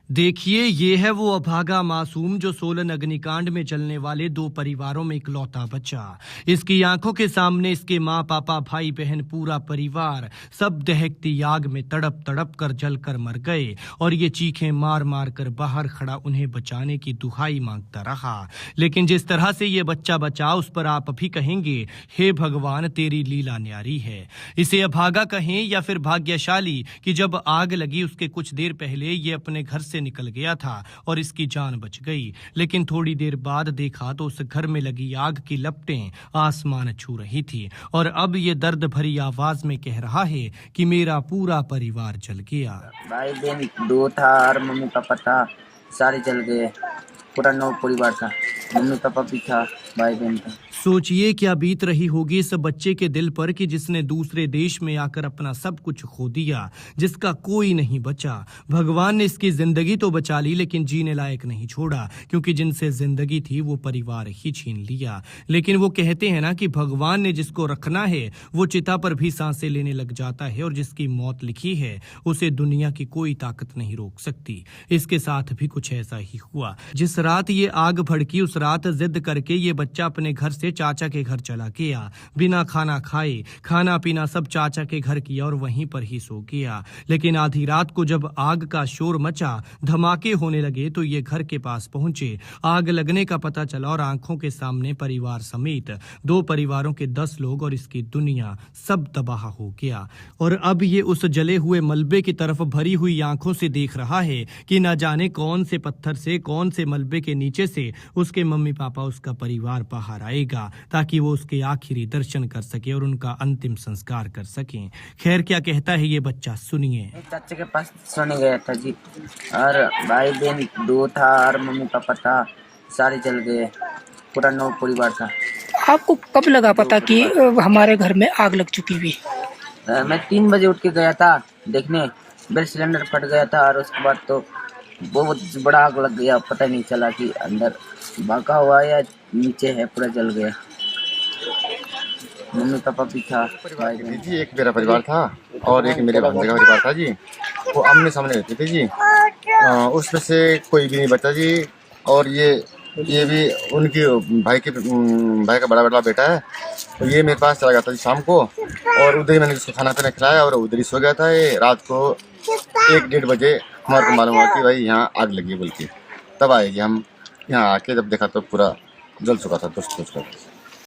देखिए, ये है वो अभागा मासूम जो सोलन अग्निकांड में जलने वाले दो परिवारों में इकलौता बच्चा। इसकी आंखों के सामने इसके माँ पापा भाई बहन पूरा परिवार सब दहकती आग में तड़प तड़प कर जलकर मर गए और ये चीखें मार मार कर बाहर खड़ा उन्हें बचाने की दुहाई मांगता रहा। लेकिन जिस तरह से ये बच्चा बचा उस पर आप भी कहेंगे, हे भगवान तेरी लीला न्यारी है। इसे अभागा कहें या फिर भाग्यशाली कि जब आग लगी उसके कुछ देर पहले ये अपने घर से निकल गया था और इसकी जान बच गई। लेकिन थोड़ी देर बाद देखा तो उस घर में लगी आग की लपटें आसमान छू रही थी और अब ये दर्द भरी आवाज में कह रहा है कि मेरा पूरा परिवार जल गया। भाई बहन दो था और मम्मी पापा था, सारे जल गए। पूरा 9 परिवार था, मम्मी पापा भी था, भाई बहन था। सोचिए क्या बीत रही होगी इस बच्चे के दिल पर कि जिसने दूसरे देश में आकर अपना सब कुछ खो दिया, जिसका कोई नहीं बचा। भगवान ने इसकी जिंदगी तो बचा ली लेकिन जीने लायक नहीं छोड़ा, क्योंकि जिनसे जिंदगी थी वो परिवार ही छीन लिया। लेकिन वो कहते हैं ना कि भगवान ने जिसको रखना है वो चिता पर भी सांसें लेने लग जाता है और जिसकी मौत लिखी है उसे दुनिया की कोई ताकत नहीं रोक सकती। इसके साथ भी कुछ ऐसा ही हुआ। जिस रात ये आग भड़की उस रात जिद करके ये बच्चा अपने घर से चाचा के घर चला गया। बिना खाना खाए खाना पीना सब चाचा के घर किया और वहीं पर ही सो गया। लेकिन आधी रात को जब आग का शोर मचा, धमाके होने लगे तो ये घर के पास पहुंचे। आग लगने का पता चला और आंखों के सामने परिवार समेत 2 परिवारों के 10 लोग और इसकी दुनिया सब तबाह हो गया। और अब ये उस जले हुए मलबे की तरफ भरी हुई आंखों से देख रहा है कि न जाने कौन से पत्थर से कौन से मलबे के नीचे से उसके मम्मी पापा उसका परिवार बाहर आएगा ताकि वो उसके आखिरी दर्शन कर सके और उनका अंतिम संस्कार कर सकें। खैर क्या कहता है ये बच्चा, सुनिए। चाचा के पास सोने गया था जी, और भाई बहन 2 था और मम्मी पापा था, सारे जल गए। पूरा 9 परिवार था। आपको कब लगा पता कि हमारे घर में आग लग चुकी हुई? मैं 3 बजे उठ के गया था देखने, गैस सिलेंडर फट गया था और उसके बाद तो बहुत बड़ा आग लग गया। पता नहीं चला कि अंदर भागा हुआ या नीचे है, पूरा जल गया। मम्मी पापा भी था, भाई बहन जी। एक मेरा परिवार था और एक मेरे भांजे का परिवार था जी। वो आमने सामने रहते थे जी। उसमें से कोई भी नहीं बचा जी। और ये भी उनकी भाई का बड़ा बेटा है। तो ये मेरे पास चला गया था जी शाम को, और उधर ही मैंने उसको खाना पीना खिलाया और उधर ही सो गया था। ये रात को 1-1:30 बजे हमारे को मालूम हुआ कि भाई यहाँ आग लगी बोल के। तब आए जी हम यहाँ आके, जब देखा तो पूरा जल चुका था, दोस्त।